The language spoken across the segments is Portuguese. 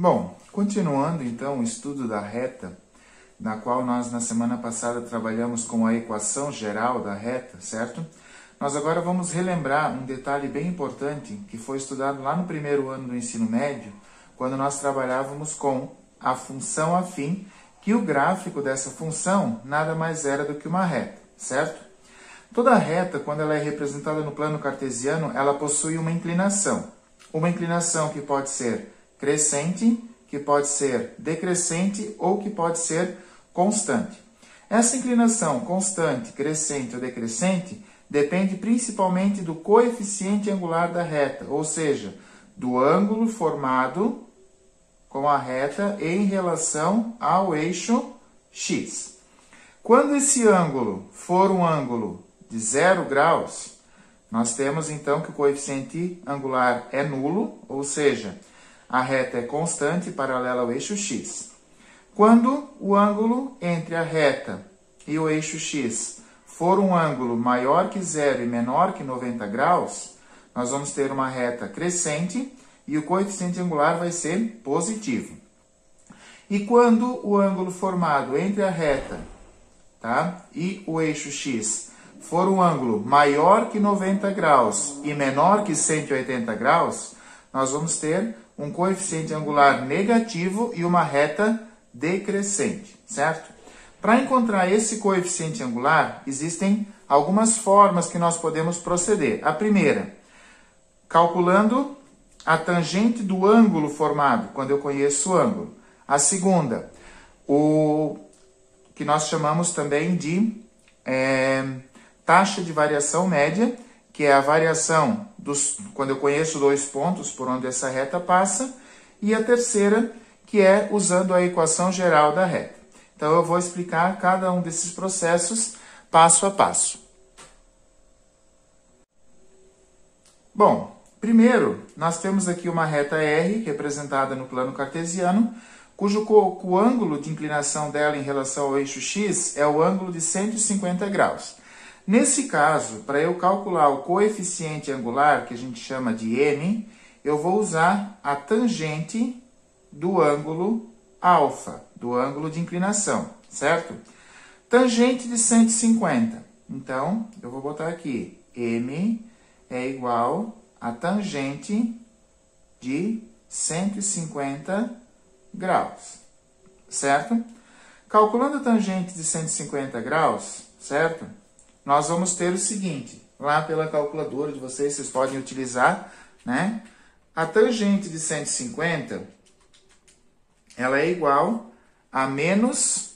Bom, continuando então o estudo da reta, na qual nós na semana passada trabalhamos com a equação geral da reta, certo? Nós agora vamos relembrar um detalhe bem importante que foi estudado lá no primeiro ano do ensino médio, quando nós trabalhávamos com a função afim, que o gráfico dessa função nada mais era do que uma reta, certo? Toda reta, quando ela é representada no plano cartesiano, ela possui uma inclinação. Uma inclinação que pode ser crescente, que pode ser decrescente ou que pode ser constante. Essa inclinação constante, crescente ou decrescente depende principalmente do coeficiente angular da reta, ou seja, do ângulo formado com a reta em relação ao eixo x. Quando esse ângulo for um ângulo de 0 graus, nós temos então que o coeficiente angular é nulo, ou seja, a reta é constante paralela ao eixo x. Quando o ângulo entre a reta e o eixo x for um ângulo maior que 0 e menor que 90 graus, nós vamos ter uma reta crescente e o coeficiente angular vai ser positivo. E quando o ângulo formado entre a reta, e o eixo x for um ângulo maior que 90 graus e menor que 180 graus, nós vamos ter um coeficiente angular negativo e uma reta decrescente, certo? Para encontrar esse coeficiente angular, existem algumas formas que nós podemos proceder. A primeira, calculando a tangente do ângulo formado, quando eu conheço o ângulo. A segunda, o que nós chamamos também de taxa de variação média, que é a variação quando eu conheço dois pontos por onde essa reta passa. E a terceira, que é usando a equação geral da reta. Então, eu vou explicar cada um desses processos passo a passo. Bom, primeiro, nós temos aqui uma reta R, representada no plano cartesiano, cujo o ângulo de inclinação dela em relação ao eixo x é o ângulo de 150 graus. Nesse caso, para eu calcular o coeficiente angular, que a gente chama de m, eu vou usar a tangente do ângulo alfa, do ângulo de inclinação, certo? Tangente de 150. Então, eu vou botar aqui, m é igual a tangente de 150 graus, certo? Calculando a tangente de 150 graus, certo? Nós vamos ter o seguinte, lá pela calculadora de vocês, vocês podem utilizar, né? A tangente de 150, ela é igual a menos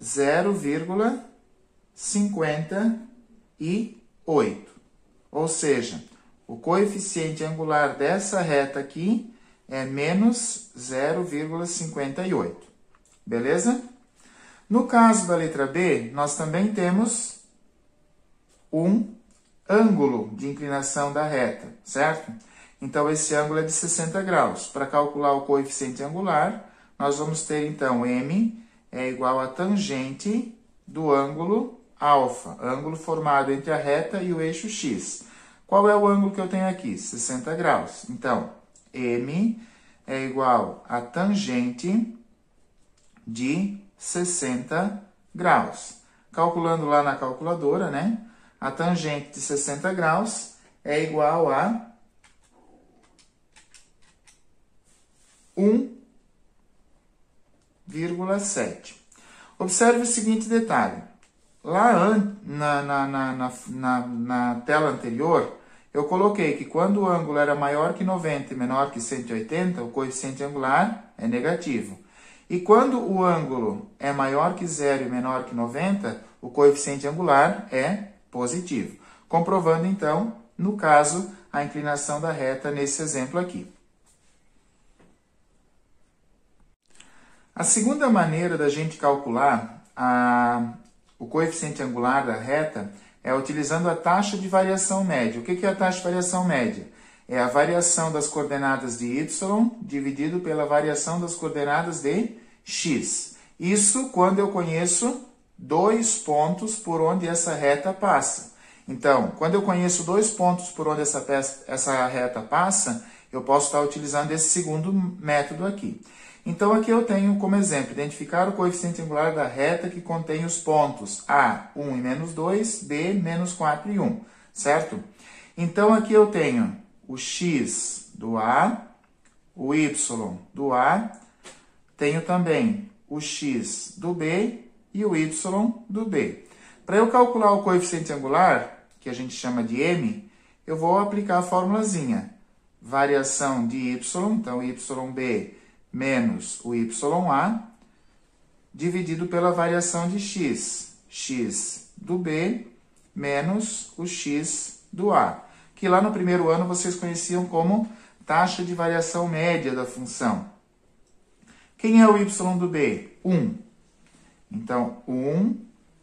0,58. Ou seja, o coeficiente angular dessa reta aqui é menos 0,58. Beleza? No caso da letra B, nós também temos um ângulo de inclinação da reta, certo? Então, esse ângulo é de 60 graus. Para calcular o coeficiente angular, nós vamos ter, então, m é igual a tangente do ângulo alfa, ângulo formado entre a reta e o eixo x. Qual é o ângulo que eu tenho aqui? 60 graus. Então, m é igual a tangente de 60 graus. Calculando lá na calculadora, né? A tangente de 60 graus é igual a 1,7. Observe o seguinte detalhe. Lá na tela anterior, eu coloquei que quando o ângulo era maior que 90 e menor que 180, o coeficiente angular é negativo. E quando o ângulo é maior que 0 e menor que 90, o coeficiente angular é positivo. Comprovando, então, no caso, a inclinação da reta nesse exemplo aqui. A segunda maneira da gente calcular o coeficiente angular da reta é utilizando a taxa de variação média. O que é a taxa de variação média? É a variação das coordenadas de y dividido pela variação das coordenadas de x. Isso quando eu conheço dois pontos por onde essa reta passa. Então, quando eu conheço dois pontos por onde essa reta passa, eu posso estar utilizando esse segundo método aqui. Então, aqui eu tenho como exemplo, identificar o coeficiente angular da reta que contém os pontos A, 1 e menos 2, B, menos 4 e 1, certo? Então, aqui eu tenho o x do A, o y do A, tenho também o x do B e o y do B. Para eu calcular o coeficiente angular, que a gente chama de m, eu vou aplicar a formulazinha. Variação de y, então yb menos o ya, dividido pela variação de x, x do b menos o x do a, que lá no primeiro ano vocês conheciam como taxa de variação média da função. Quem é o y do b? 1. Então, 1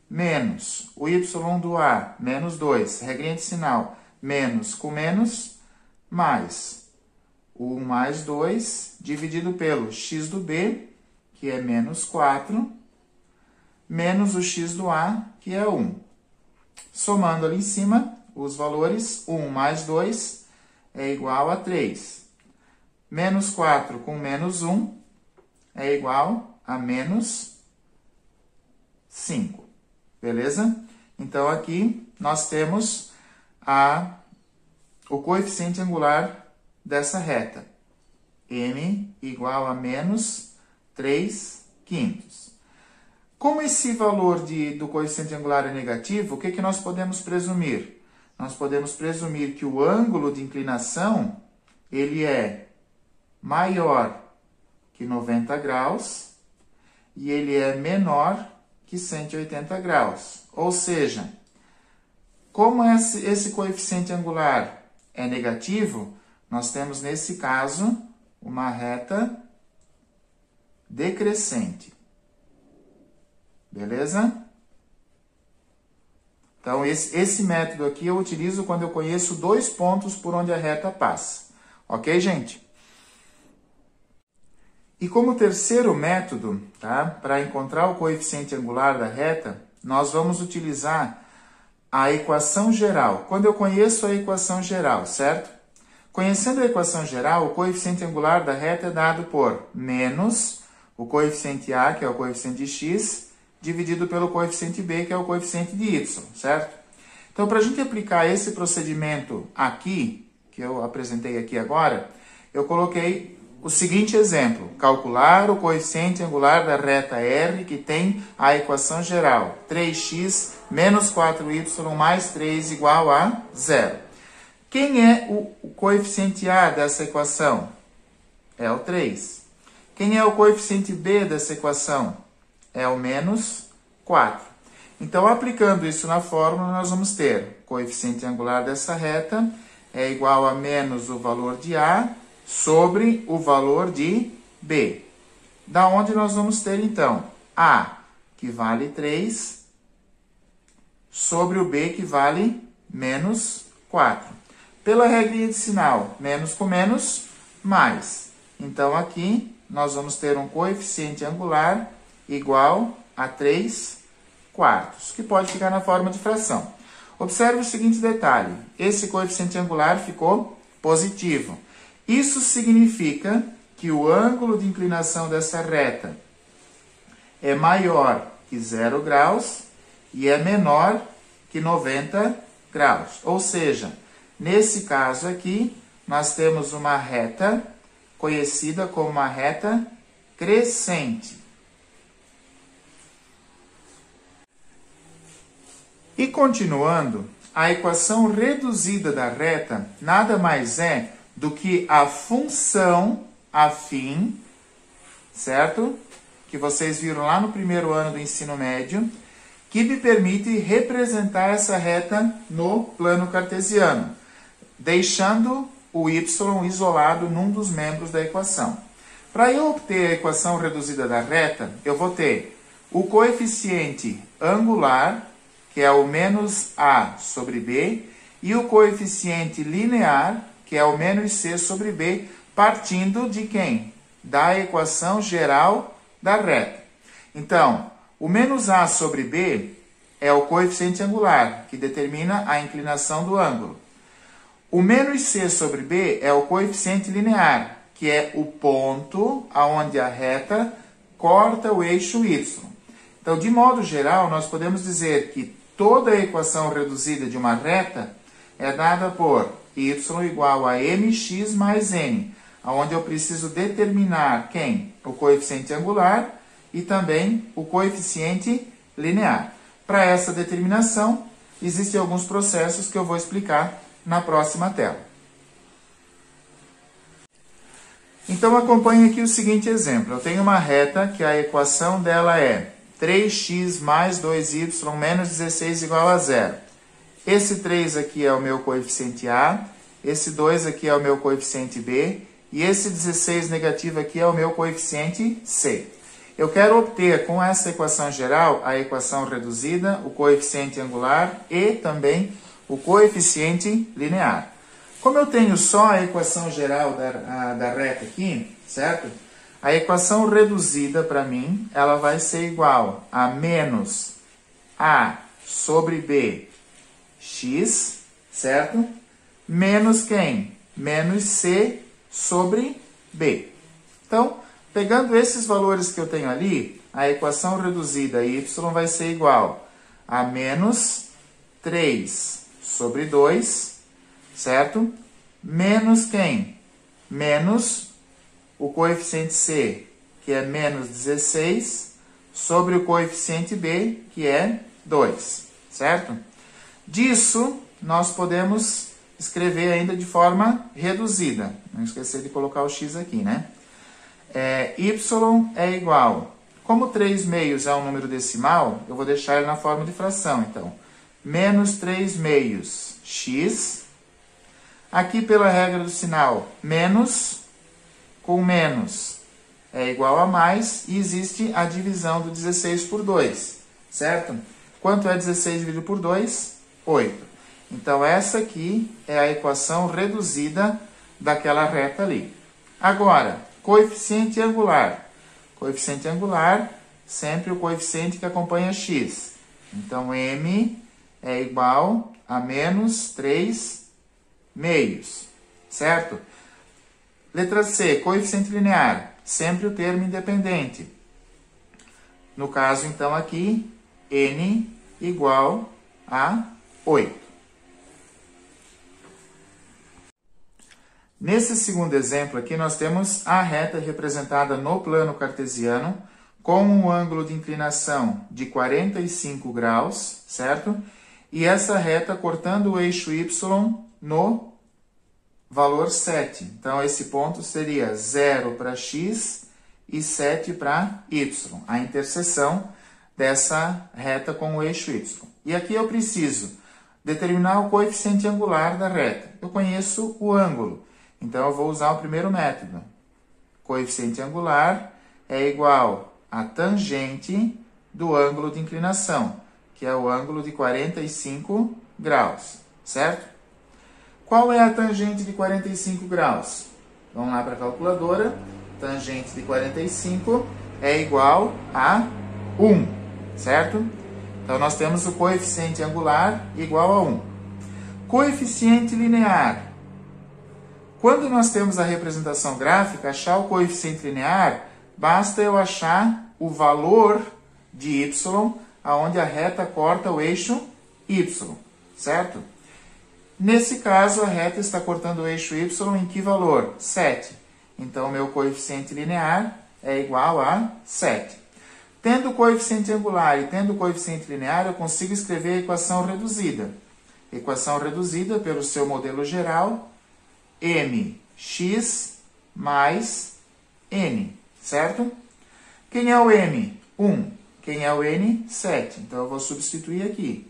menos o y do a, menos 2, regrinha de sinal, menos com menos, mais o 1 mais 2, dividido pelo x do b, que é menos 4, menos o x do a, que é 1. Somando ali em cima, os valores, 1 mais 2 é igual a 3. Menos 4 com menos 1 é igual a menos 5. Beleza? Então, aqui nós temos o coeficiente angular dessa reta. M igual a menos 3/5. Como esse valor do coeficiente angular é negativo, o que nós podemos presumir? Nós podemos presumir que o ângulo de inclinação ele é maior que 90 graus e ele é menor que 180 graus. Ou seja, como esse coeficiente angular é negativo, nós temos, nesse caso, uma reta decrescente. Beleza? Então, esse método aqui eu utilizo quando eu conheço 2 pontos por onde a reta passa. Ok, gente? E como terceiro método, tá, para encontrar o coeficiente angular da reta, nós vamos utilizar a equação geral. Quando eu conheço a equação geral, certo? Conhecendo a equação geral, o coeficiente angular da reta é dado por menos o coeficiente a, que é o coeficiente de x, dividido pelo coeficiente b, que é o coeficiente de y, certo? Então, para a gente aplicar esse procedimento aqui, que eu apresentei aqui agora, eu coloquei o seguinte exemplo: calcular o coeficiente angular da reta R que tem a equação geral 3x menos 4y mais 3 igual a 0. Quem é o coeficiente A dessa equação? É o 3. Quem é o coeficiente B dessa equação? É o menos 4. Então, aplicando isso na fórmula, nós vamos ter o coeficiente angular dessa reta é igual a menos o valor de A sobre o valor de B. Da onde nós vamos ter, então, A, que vale 3, sobre o B, que vale menos 4. Pela regrinha de sinal, menos com menos, mais. Então, aqui, nós vamos ter um coeficiente angular igual a 3/4, que pode ficar na forma de fração. Observe o seguinte detalhe: esse coeficiente angular ficou positivo. Isso significa que o ângulo de inclinação dessa reta é maior que 0 graus e é menor que 90 graus. Ou seja, nesse caso aqui, nós temos uma reta conhecida como uma reta crescente. E continuando, a equação reduzida da reta nada mais é do que a função afim, certo? Que vocês viram lá no primeiro ano do ensino médio, que me permite representar essa reta no plano cartesiano, deixando o y isolado num dos membros da equação. Para eu obter a equação reduzida da reta, eu vou ter o coeficiente angular, que é o menos a sobre b, e o coeficiente linear, que é o menos c sobre b, partindo de quem? Da equação geral da reta. Então, o menos a sobre b é o coeficiente angular, que determina a inclinação do ângulo. O menos c sobre b é o coeficiente linear, que é o ponto aonde a reta corta o eixo y. Então, de modo geral, nós podemos dizer que toda a equação reduzida de uma reta é dada por y igual a mx mais n, onde eu preciso determinar quem? O coeficiente angular e também o coeficiente linear. Para essa determinação, existem alguns processos que eu vou explicar na próxima tela. Então, acompanhe aqui o seguinte exemplo. Eu tenho uma reta que a equação dela é 3x mais 2y menos 16 igual a 0. Esse 3 aqui é o meu coeficiente A, esse 2 aqui é o meu coeficiente B, e esse 16 negativo aqui é o meu coeficiente C. Eu quero obter com essa equação geral a equação reduzida, o coeficiente angular e também o coeficiente linear. Como eu tenho só a equação geral da reta aqui, certo? A equação reduzida para mim, ela vai ser igual a menos A sobre B x, certo? Menos quem? Menos C sobre B. Então, pegando esses valores que eu tenho ali, a equação reduzida y vai ser igual a menos 3 sobre 2, certo? Menos quem? Menos o coeficiente C, que é menos 16, sobre o coeficiente B, que é 2, certo? Disso, nós podemos escrever ainda de forma reduzida. Não esquecer de colocar o x aqui, né? Y é igual, como 3 meios é um número decimal, eu vou deixar ele na forma de fração, então. Menos 3 meios x. Aqui, pela regra do sinal, menos com menos é igual a mais, e existe a divisão do 16 por 2, certo? Quanto é 16 dividido por 2? 8. Então, essa aqui é a equação reduzida daquela reta ali. Agora, coeficiente angular. Coeficiente angular, sempre o coeficiente que acompanha x. Então, m é igual a menos 3 meios, certo? Letra C, coeficiente linear, sempre o termo independente. No caso, então, aqui, n igual a 8. Nesse segundo exemplo aqui, nós temos a reta representada no plano cartesiano com um ângulo de inclinação de 45 graus, certo? E essa reta cortando o eixo y no valor 7. Então, esse ponto seria 0 para x e 7 para y, a interseção dessa reta com o eixo y. E aqui eu preciso determinar o coeficiente angular da reta. Eu conheço o ângulo, então eu vou usar o primeiro método. Coeficiente angular é igual a tangente do ângulo de inclinação, que é o ângulo de 45 graus, certo? Qual é a tangente de 45 graus? Vamos lá para a calculadora. Tangente de 45 é igual a 1, certo? Então, nós temos o coeficiente angular igual a 1. Coeficiente linear. Quando nós temos a representação gráfica, achar o coeficiente linear, basta eu achar o valor de y, aonde a reta corta o eixo y, certo? Nesse caso, a reta está cortando o eixo y em que valor? 7. Então, meu coeficiente linear é igual a 7. Tendo o coeficiente angular e tendo o coeficiente linear, eu consigo escrever a equação reduzida. Equação reduzida, pelo seu modelo geral, mx mais n, certo? Quem é o m? 1. Quem é o n? 7. Então, eu vou substituir aqui.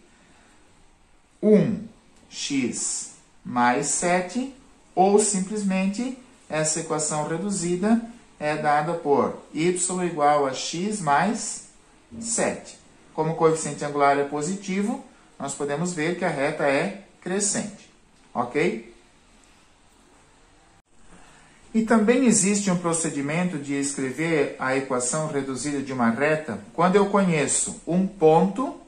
1x mais 7, ou simplesmente essa equação reduzida é dada por y igual a x mais 7. Como o coeficiente angular é positivo, nós podemos ver que a reta é crescente, ok? E também existe um procedimento de escrever a equação reduzida de uma reta quando eu conheço um ponto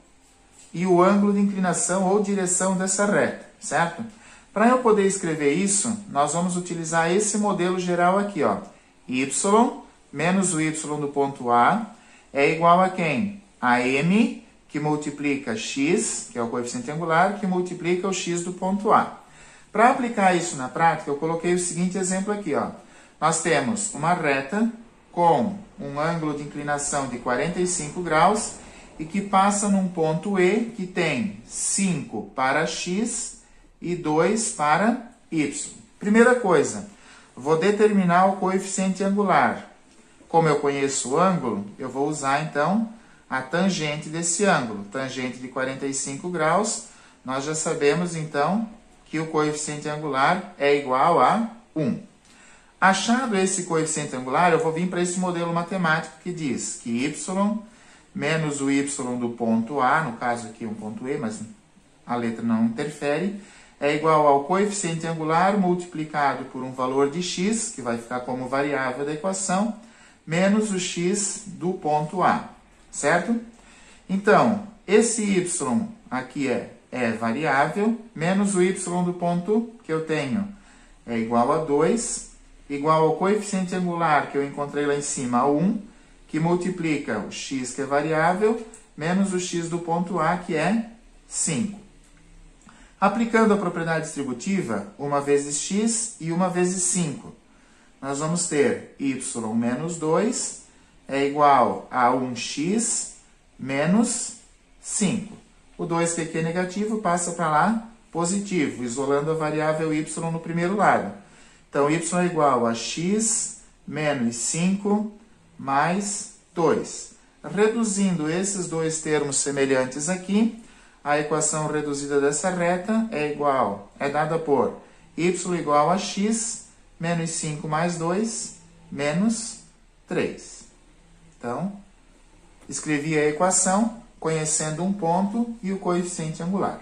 e o ângulo de inclinação ou direção dessa reta, certo? Para eu poder escrever isso, nós vamos utilizar esse modelo geral aqui, ó. Y menos o y do ponto A é igual a quem? A m, que multiplica x, que é o coeficiente angular, que multiplica o x do ponto A. Para aplicar isso na prática, eu coloquei o seguinte exemplo aqui, ó. Nós temos uma reta com um ângulo de inclinação de 45 graus e que passa num ponto E que tem 5 para x e 2 para y. Primeira coisa, vou determinar o coeficiente angular. Como eu conheço o ângulo, eu vou usar então a tangente desse ângulo. Tangente de 45 graus, nós já sabemos então que o coeficiente angular é igual a 1. Achado esse coeficiente angular, eu vou vir para esse modelo matemático que diz que y menos o y do ponto A, no caso aqui um ponto E, mas a letra não interfere, é igual ao coeficiente angular multiplicado por um valor de x, que vai ficar como variável da equação, menos o x do ponto A, certo? Então, esse y aqui é variável, menos o y do ponto que eu tenho é igual a 2, igual ao coeficiente angular que eu encontrei lá em cima, 1, que multiplica o x, que é variável, menos o x do ponto A, que é 5. Aplicando a propriedade distributiva, 1 vezes x e 1 vezes 5, nós vamos ter y menos 2 é igual a 1x menos 5. O 2 que aqui é negativo passa para lá positivo, isolando a variável y no primeiro lado. Então, y é igual a x menos 5 mais 2. Reduzindo esses dois termos semelhantes aqui, a equação reduzida dessa reta é dada por y igual a x menos 5 mais 2 menos 3. Então, escrevi a equação conhecendo um ponto e o coeficiente angular.